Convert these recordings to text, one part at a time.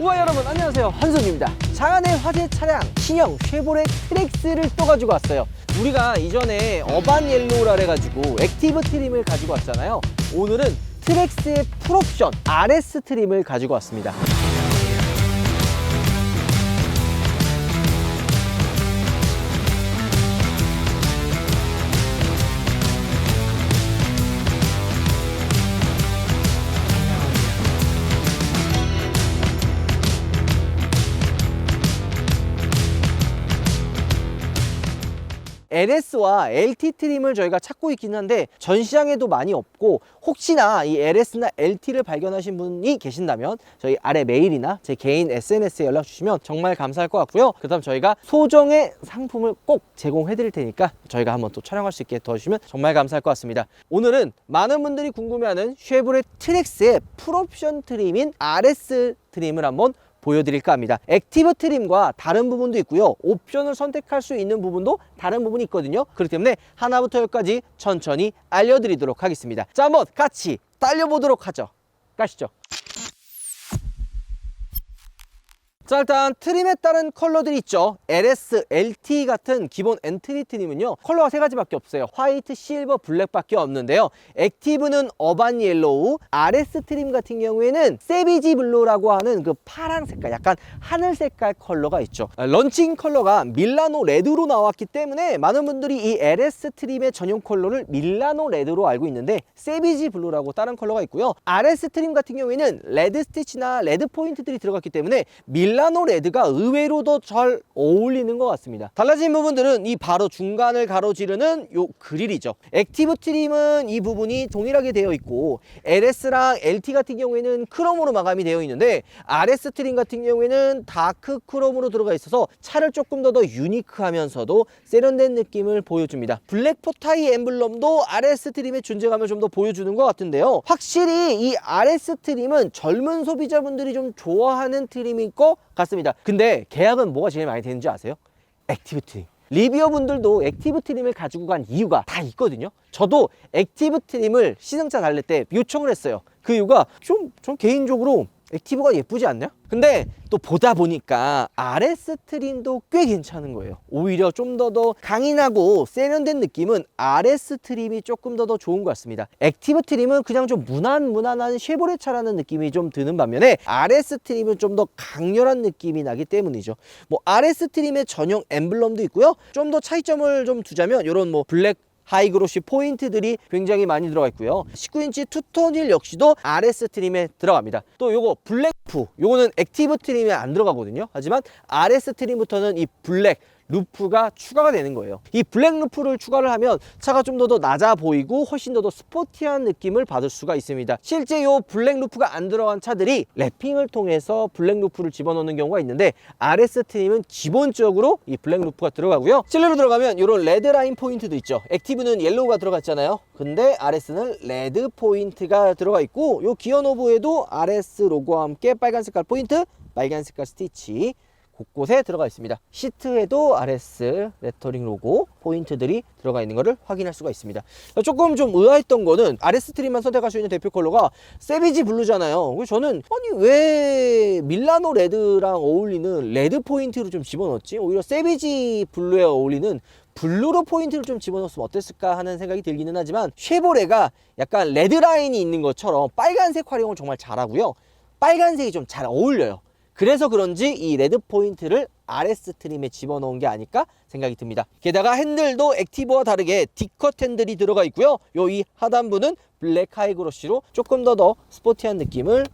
우와 여러분 안녕하세요, 한손입니다. 장안의 화제 차량 신형 쉐보레 트랙스를 또 가지고 왔어요. 우리가 이전에 어반 옐로우라 해가지고 액티브 트림을 가지고 왔잖아요. 오늘은 트랙스의 풀옵션 RS 트림을 가지고 왔습니다. LS와 LT 트림을 저희가 찾고 있긴 한데 전시장에도 많이 없고, 혹시나 이 LS나 LT를 발견하신 분이 계신다면 저희 아래 메일이나 제 개인 SNS에 연락 주시면 정말 감사할 것 같고요. 그 다음 저희가 소정의 상품을 꼭 제공해 드릴 테니까 저희가 한번 또 촬영할 수 있게 도와주시면 정말 감사할 것 같습니다. 오늘은 많은 분들이 궁금해하는 쉐보레 트랙스의 풀옵션 트림인 RS 트림을 한번 보여드릴까 합니다. 액티브 트림과 다른 부분도 있고요, 옵션을 선택할 수 있는 부분도 다른 부분이 있거든요. 그렇기 때문에 하나부터 열까지 천천히 알려드리도록 하겠습니다. 자, 한번 같이 달려보도록 하죠. 가시죠. 자, 일단 트림에 따른 컬러들이 있죠. LS, LT 같은 기본 엔트리 트림은요, 컬러가 세 가지밖에 없어요. 화이트, 실버, 블랙밖에 없는데요. 액티브는 어반 옐로우, RS 트림 같은 경우에는 세비지 블루라고 하는 그 파란 색깔, 약간 하늘 색깔 컬러가 있죠. 런칭 컬러가 밀라노 레드로 나왔기 때문에 많은 분들이 이 LS 트림의 전용 컬러를 밀라노 레드로 알고 있는데, 세비지 블루라고 다른 컬러가 있고요. RS 트림 같은 경우에는 레드 스티치나 레드 포인트들이 들어갔기 때문에 밀라노 레드가 의외로 더 잘 어울리는 것 같습니다. 달라진 부분들은 이 바로 중간을 가로지르는 요 그릴이죠. 액티브 트림은 이 부분이 동일하게 되어 있고, LS랑 LT 같은 경우에는 크롬으로 마감이 되어 있는데, RS 트림 같은 경우에는 다크 크롬으로 들어가 있어서 차를 조금 더 유니크하면서도 세련된 느낌을 보여줍니다. 블랙 포타이 엠블럼도 RS 트림의 존재감을 좀 더 보여주는 것 같은데요. 확실히 이 RS 트림은 젊은 소비자분들이 좀 좋아하는 트림일 것 같습니다. 근데 계약은 뭐가 제일 많이 되는지 아세요? 액티브 트림. 리뷰어 분들도 액티브 트림을 가지고 간 이유가 다 있거든요. 저도 액티브 트림을 시승차 달릴 때 요청을 했어요. 그 이유가 좀 개인적으로 액티브가 예쁘지 않냐? 근데 또 보다 보니까 RS 트림도 꽤 괜찮은 거예요. 오히려 좀 더 강인하고 세련된 느낌은 RS 트림이 조금 더 좋은 것 같습니다. 액티브 트림은 그냥 좀 무난한 쉐보레 차라는 느낌이 좀 드는 반면에, RS 트림은 좀 더 강렬한 느낌이 나기 때문이죠. 뭐 RS 트림의 전용 엠블럼도 있고요. 좀 더 차이점을 좀 두자면 이런 뭐 블랙 하이그로시 포인트들이 굉장히 많이 들어가 있고요. 19인치 투톤 휠 역시도 RS 트림에 들어갑니다. 또 요거 블랙 루프, 요거는 액티브 트림에 안 들어가거든요. 하지만 RS 트림부터는 이 블랙 루프가 추가가 되는 거예요. 이 블랙 루프를 추가를 하면 차가 좀 더 낮아 보이고 훨씬 더 스포티한 느낌을 받을 수가 있습니다. 실제 요 블랙 루프가 안 들어간 차들이 랩핑을 통해서 블랙 루프를 집어넣는 경우가 있는데, RS 트림은 기본적으로 이 블랙 루프가 들어가고요. 실내로 들어가면 이런 레드 라인 포인트도 있죠. 액티브는 옐로우가 들어갔잖아요. 근데 RS는 레드 포인트가 들어가 있고, 요 기어 노브에도 RS 로고와 함께 빨간 색깔 포인트, 빨간 색깔 스티치 곳곳에 들어가 있습니다. 시트에도 RS 레터링 로고 포인트들이 들어가 있는 것을 확인할 수가 있습니다. 조금 좀 의아했던 거는 RS 트림만 선택할 수 있는 대표 컬러가 세비지 블루잖아요. 그래서 저는 아니 왜 밀라노 레드랑 어울리는 레드 포인트로 좀 집어넣었지? 오히려 세비지 블루에 어울리는 블루로 포인트를 좀 집어넣었으면 어땠을까 하는 생각이 들기는 하지만, 쉐보레가 약간 레드 라인이 있는 것처럼 빨간색 활용을 정말 잘하고요. 빨간색이 좀 잘 어울려요. 그래서 그런지 이 레드 포인트를 RS 트림에 집어넣은 게 아닐까 생각이 듭니다. 게다가 핸들도 액티브와 다르게 D컷 핸들이 들어가 있고요. 요 이 하단부는 블랙 하이그로시로 조금 더 스포티한 느낌을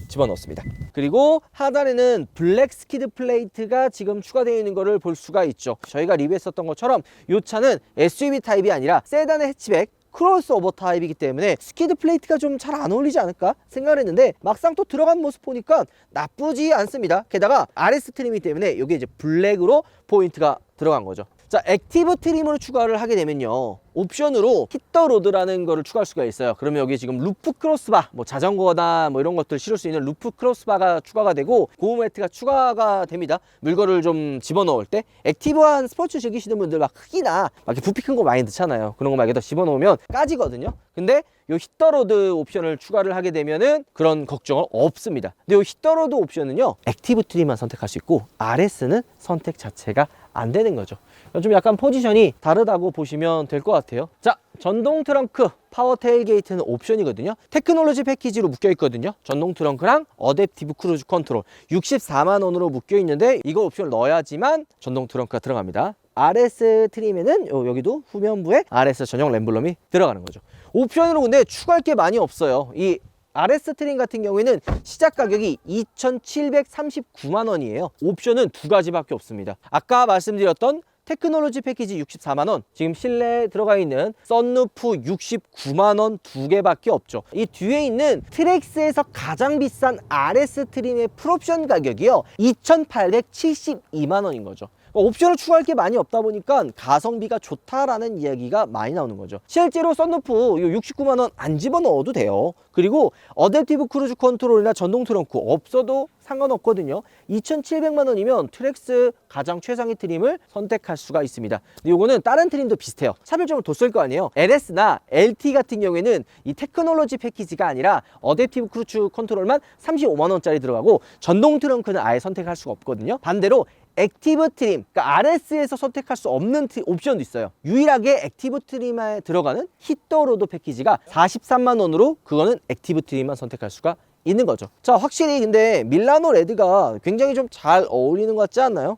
집어넣었습니다. 그리고 하단에는 블랙 스키드 플레이트가 지금 추가되어 있는 것을 볼 수가 있죠. 저희가 리뷰했었던 것처럼 이 차는 SUV 타입이 아니라 세단의 해치백 크로스오버 타입이기 때문에 스키드 플레이트가 좀 잘 안 어울리지 않을까 생각을 했는데, 막상 또 들어간 모습 보니까 나쁘지 않습니다. 게다가 RS 트림이기 때문에 이게 이제 블랙으로 포인트가 들어간 거죠. 자, 액티브 트림으로 추가를 하게 되면요, 옵션으로 히터로드라는 거를 추가할 수가 있어요. 그러면 여기 지금 루프 크로스바, 뭐 자전거나 뭐 이런 것들 실을 수 있는 루프 크로스바가 추가가 되고, 고무 매트가 추가가 됩니다. 물건을 좀 집어넣을 때. 액티브한 스포츠 즐기시는 분들 막 흙이나 막 이렇게 부피 큰 거 많이 넣잖아요. 그런 거 막 여기다 집어넣으면 까지거든요. 근데 요 히터로드 옵션을 추가를 하게 되면은 그런 걱정은 없습니다. 근데 요 히터로드 옵션은요, 액티브 트림만 선택할 수 있고 RS는 선택 자체가 안 되는 거죠. 좀 약간 포지션이 다르다고 보시면 될 것 같아요. 자, 전동 트렁크, 파워 테일게이트는 옵션이거든요. 테크놀로지 패키지로 묶여 있거든요. 전동 트렁크랑 어댑티브 크루즈 컨트롤 64만 원으로 묶여 있는데, 이거 옵션을 넣어야지만 전동 트렁크가 들어갑니다. RS 트림에는 여기도 후면부에 RS 전용 램블럼이 들어가는 거죠. 옵션으로 근데 추가할 게 많이 없어요. 이 RS 트림 같은 경우에는 시작 가격이 2,739만 원이에요. 옵션은 두 가지밖에 없습니다. 아까 말씀드렸던 테크놀로지 패키지 64만 원, 지금 실내에 들어가 있는 썬루프 69만 원 두 개밖에 없죠. 이 뒤에 있는 트랙스에서 가장 비싼 RS 트림의 풀옵션 가격이요, 2,872만 원인 거죠. 옵션을 추가할 게 많이 없다 보니까 가성비가 좋다라는 이야기가 많이 나오는 거죠. 실제로 썬루프 69만 원 안 집어넣어도 돼요. 그리고 어댑티브 크루즈 컨트롤이나 전동 트렁크 없어도 상관없거든요. 2,700만 원이면 트랙스 가장 최상위 트림을 선택할 수가 있습니다. 근데 요거는 다른 트림도 비슷해요. 차별점을 뒀을 거 아니에요. LS나 LT 같은 경우에는 이 테크놀로지 패키지가 아니라 어댑티브 크루즈 컨트롤만 35만 원짜리 들어가고, 전동 트렁크는 아예 선택할 수가 없거든요. 반대로 액티브 트림, 그러니까 RS에서 선택할 수 없는 옵션도 있어요. 유일하게 액티브 트림에 들어가는 히터로드 패키지가 43만 원으로, 그거는 액티브 트림만 선택할 수가 있는 거죠. 자, 확실히 근데 밀라노 레드가 굉장히 좀 잘 어울리는 것 같지 않나요?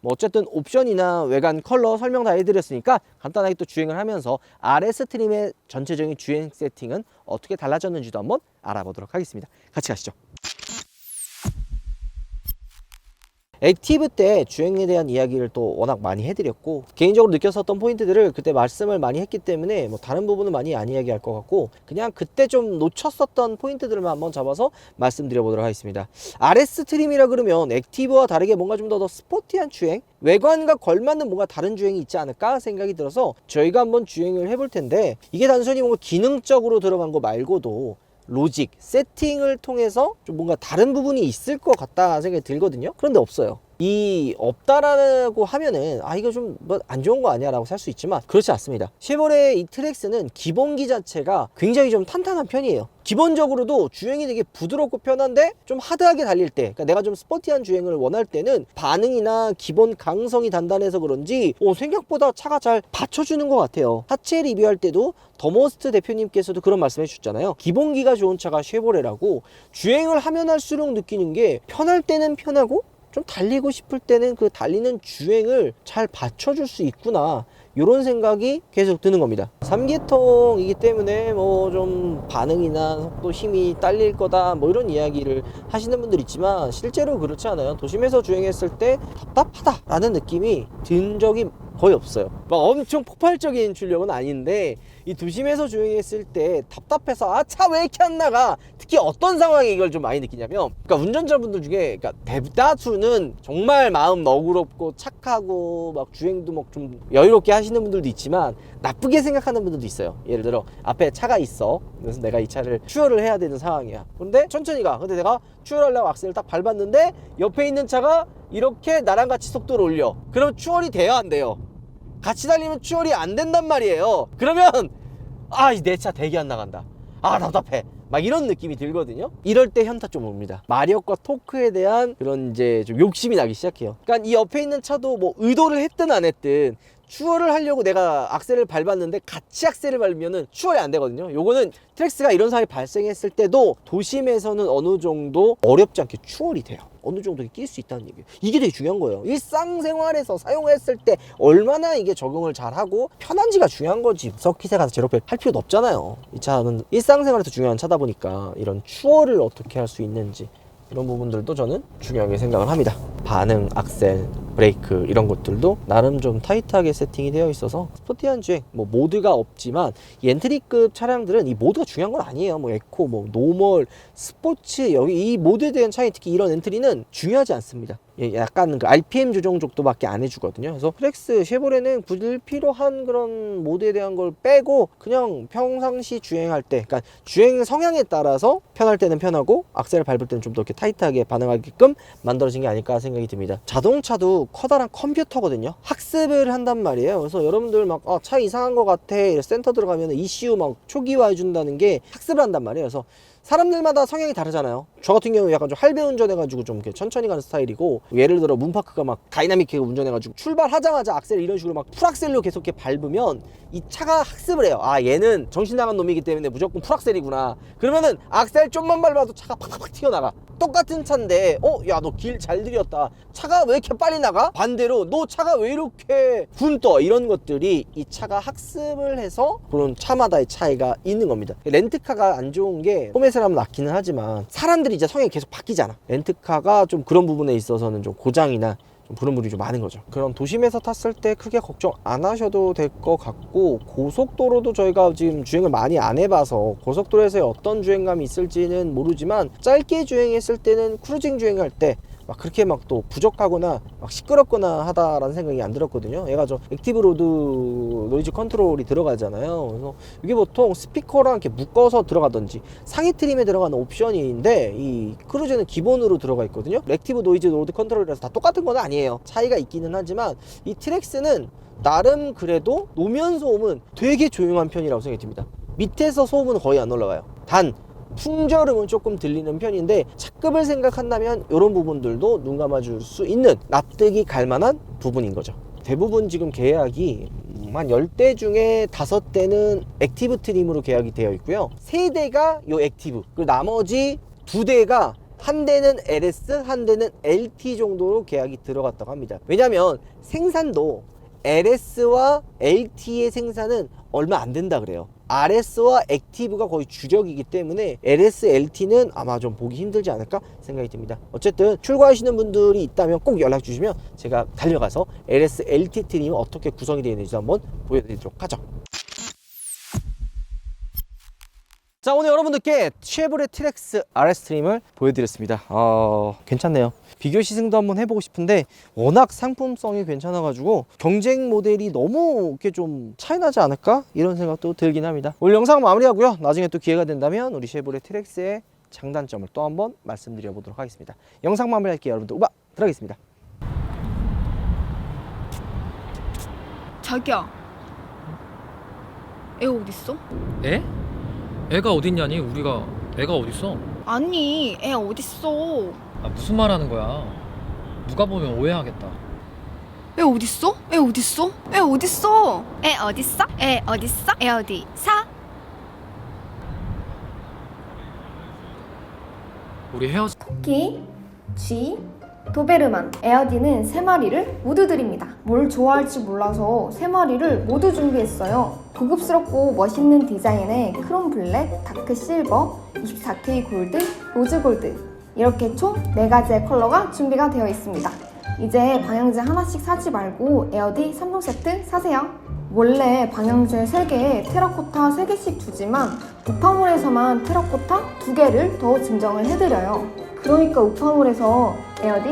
뭐 어쨌든 옵션이나 외관 컬러 설명 다 해드렸으니까 간단하게 또 주행을 하면서 RS 트림의 전체적인 주행 세팅은 어떻게 달라졌는지도 한번 알아보도록 하겠습니다. 같이 가시죠. 액티브 때 주행에 대한 이야기를 또 워낙 많이 해드렸고, 개인적으로 느꼈었던 포인트들을 그때 말씀을 많이 했기 때문에 뭐 다른 부분은 많이 안 이야기할 것 같고, 그냥 그때 좀 놓쳤었던 포인트들만 한번 잡아서 말씀드려 보도록 하겠습니다. RS 트림이라 그러면 액티브와 다르게 뭔가 좀 더 스포티한 주행, 외관과 걸맞는 뭔가 다른 주행이 있지 않을까 생각이 들어서 저희가 한번 주행을 해볼 텐데, 이게 단순히 뭔가 기능적으로 들어간 거 말고도 로직, 세팅을 통해서 좀 뭔가 다른 부분이 있을 것 같다 생각이 들거든요. 그런데 없어요. 이 없다라고 하면은 이거 좀 뭐 안 좋은 거 아니야 라고 살 수 있지만, 그렇지 않습니다. 쉐보레 이 트랙스는 기본기 자체가 굉장히 좀 탄탄한 편이에요. 기본적으로도 주행이 되게 부드럽고 편한데, 좀 하드하게 달릴 때, 그러니까 내가 좀 스포티한 주행을 원할 때는 반응이나 기본 강성이 단단해서 그런지 생각보다 차가 잘 받쳐주는 것 같아요. 하체 리뷰할 때도 더머스트 대표님께서도 그런 말씀 해주셨잖아요. 기본기가 좋은 차가 쉐보레라고. 주행을 하면 할수록 느끼는 게, 편할 때는 편하고 좀 달리고 싶을 때는 그 달리는 주행을 잘 받쳐줄 수 있구나, 이런 생각이 계속 드는 겁니다. 3기통이기 때문에 뭐 좀 반응이나 속도, 힘이 딸릴 거다 뭐 이런 이야기를 하시는 분들 있지만, 실제로 그렇지 않아요. 도심에서 주행했을 때 답답하다 라는 느낌이 든 적이 거의 없어요. 막 엄청 폭발적인 출력은 아닌데, 이 도심에서 주행했을 때 답답해서 차 왜 이렇게 안 나가, 특히 어떤 상황에 이걸 좀 많이 느끼냐면, 그러니까 운전자분들 중에 대다수는 정말 마음 너그럽고 착하고 막 주행도 막 좀 여유롭게 하시는 분들도 있지만, 나쁘게 생각하는 분들도 있어요. 예를 들어 앞에 차가 있어. 그래서 내가 이 차를 추월을 해야 되는 상황이야. 근데 천천히 가. 근데 내가 추월하려고 악셀을 딱 밟았는데 옆에 있는 차가 이렇게 나랑 같이 속도를 올려. 그럼 추월이 돼요, 안 돼요? 같이 달리면 추월이 안 된단 말이에요. 그러면 내 차 대기 안 나간다, 답답해, 막 이런 느낌이 들거든요. 이럴 때 현타 좀 옵니다. 마력과 토크에 대한 그런 이제 좀 욕심이 나기 시작해요. 그러니까 이 옆에 있는 차도 뭐 의도를 했든 안 했든 추월을 하려고 내가 악셀을 밟았는데 같이 악셀을 밟으면은 추월이 안 되거든요. 요거는 트랙스가 이런 상황이 발생했을 때도 도심에서는 어느 정도 어렵지 않게 추월이 돼요. 어느 정도 낄 수 있다는 얘기예요. 이게 되게 중요한 거예요. 일상생활에서 사용했을 때 얼마나 이게 적용을 잘하고 편한지가 중요한 거지, 서킷에 가서 제로백 할 필요도 없잖아요. 이 차는 일상생활에서 중요한 차다 보니까 이런 추월을 어떻게 할 수 있는지, 이런 부분들도 저는 중요하게 생각을 합니다. 반응, 악셀, 브레이크 이런 것들도 나름 좀 타이트하게 세팅이 되어 있어서 스포티한 주행, 뭐 모드가 없지만 이 엔트리급 차량들은 이 모드가 중요한 건 아니에요. 뭐 에코, 뭐 노멀, 스포츠, 여기 이 모드에 대한 차이, 특히 이런 엔트리는 중요하지 않습니다. 약간 그 RPM 조정 정도밖에 안 해주거든요. 그래서 트랙스 쉐보레는 불필요한 그런 모드에 대한 걸 빼고 그냥 평상시 주행할 때, 그러니까 주행 성향에 따라서 편할 때는 편하고 악셀을 밟을 때는 좀 더 이렇게 타이트하게 반응하게끔 만들어진 게 아닐까 생각이 듭니다. 자동차도 커다란 컴퓨터거든요. 학습을 한단 말이에요. 그래서 여러분들 막 차 이상한 것 같아 센터 들어가면 ECU 막 초기화 해준다는 게 학습을 한단 말이에요. 그래서 사람들마다 성향이 다르잖아요. 저 같은 경우 약간 좀 할배 운전해가지고 좀 이렇게 천천히 가는 스타일이고, 예를 들어 문파크가 막 다이나믹하게 운전해가지고 출발하자마자 악셀 이런 식으로 막 풀악셀로 계속 이렇게 밟으면 이 차가 학습을 해요. 아, 얘는 정신 나간 놈이기 때문에 무조건 풀악셀이구나. 그러면은 악셀 좀만 밟아도 차가 팍팍팍 튀어나가. 똑같은 차인데 야, 너 길 잘 들였다. 차가 왜 이렇게 빨리 나가? 반대로 너 차가 왜 이렇게 굼떠? 이런 것들이 이 차가 학습을 해서 그런 차마다의 차이가 있는 겁니다. 렌트카가 안 좋은 게 포맷을 하면 낫기는 하지만 사람들이 이제 성향이 계속 바뀌잖아. 렌트카가 좀 그런 부분에 있어서는 좀 고장이나 좀 그런 분이 좀 많은 거죠. 그럼 도심에서 탔을 때 크게 걱정 안 하셔도 될 것 같고, 고속도로도 저희가 지금 주행을 많이 안 해봐서 고속도로에서의 어떤 주행감이 있을지는 모르지만, 짧게 주행했을 때는 크루징 주행할 때 막 그렇게 막 또 부족하거나 막 시끄럽거나 하다라는 생각이 안 들었거든요. 얘가 저 액티브 로드 노이즈 컨트롤이 들어가잖아요. 그래서 이게 보통 스피커랑 이렇게 묶어서 들어가든지 상위 트림에 들어가는 옵션인데, 이 크루즈는 기본으로 들어가 있거든요. 액티브 노이즈 로드 컨트롤이라서 다 똑같은 건 아니에요. 차이가 있기는 하지만 이 트랙스는 나름 그래도 노면 소음은 되게 조용한 편이라고 생각이 듭니다. 밑에서 소음은 거의 안 올라와요. 단 풍절음은 조금 들리는 편인데, 차급을 생각한다면 이런 부분들도 눈 감아줄 수 있는, 납득이 갈 만한 부분인 거죠. 대부분 지금 계약이 한 10대 중에 5대는 액티브 트림으로 계약이 되어 있고요. 3대가 요 액티브, 그리고 나머지 2대가 한 대는 LS, 한 대는 LT 정도로 계약이 들어갔다고 합니다. 왜냐면 생산도 LS와 LT의 생산은 얼마 안 된다 그래요. RS와 액티브가 거의 주력이기 때문에 LS, LT는 아마 좀 보기 힘들지 않을까 생각이 듭니다. 어쨌든 출고하시는 분들이 있다면 꼭 연락 주시면 제가 달려가서 LS, LT 트림이 어떻게 구성이 되어 있는지 한번 보여드리도록 하죠. 자, 오늘 여러분들께 쉐보레 트랙스 RS 트림을 보여드렸습니다. 괜찮네요. 비교 시승도 한번 해보고 싶은데 워낙 상품성이 괜찮아가지고 경쟁 모델이 너무 이렇게 좀 차이 나지 않을까? 이런 생각도 들긴 합니다. 오늘 영상 마무리하고요. 나중에 또 기회가 된다면 우리 쉐보레 트랙스의 장단점을 또 한번 말씀드려 보도록 하겠습니다. 영상 마무리할게요. 여러분들 우바 들어가겠습니다. 자기야, 애 어딨어? 애? 애가 어딨냐니? 애가 어딨어? 아니, 애 어딨어? 아, 무슨 말 하는 거야? 누가 보면 오해하겠다. 애 어딨어? 애 어딨어? 애 어딨어? 애 어딨어? 애 어딨어? 애 어디서? 우리 헤어져. 토끼, 쥐, 도베르만, 에어디는 3마리를 모두 드립니다. 뭘 좋아할지 몰라서 3마리를 모두 준비했어요. 고급스럽고 멋있는 디자인의 크롬 블랙, 다크 실버, 24K 골드, 로즈 골드, 이렇게 총 4가지의 컬러가 준비가 되어 있습니다. 이제 방향제 하나씩 사지 말고 에어디 3종 세트 사세요. 원래 방향제 3개에 테라코타 3개씩 주지만 우파몰에서만 테라코타 2개를 더 증정을 해드려요. 그러니까 우파몰에서 에어디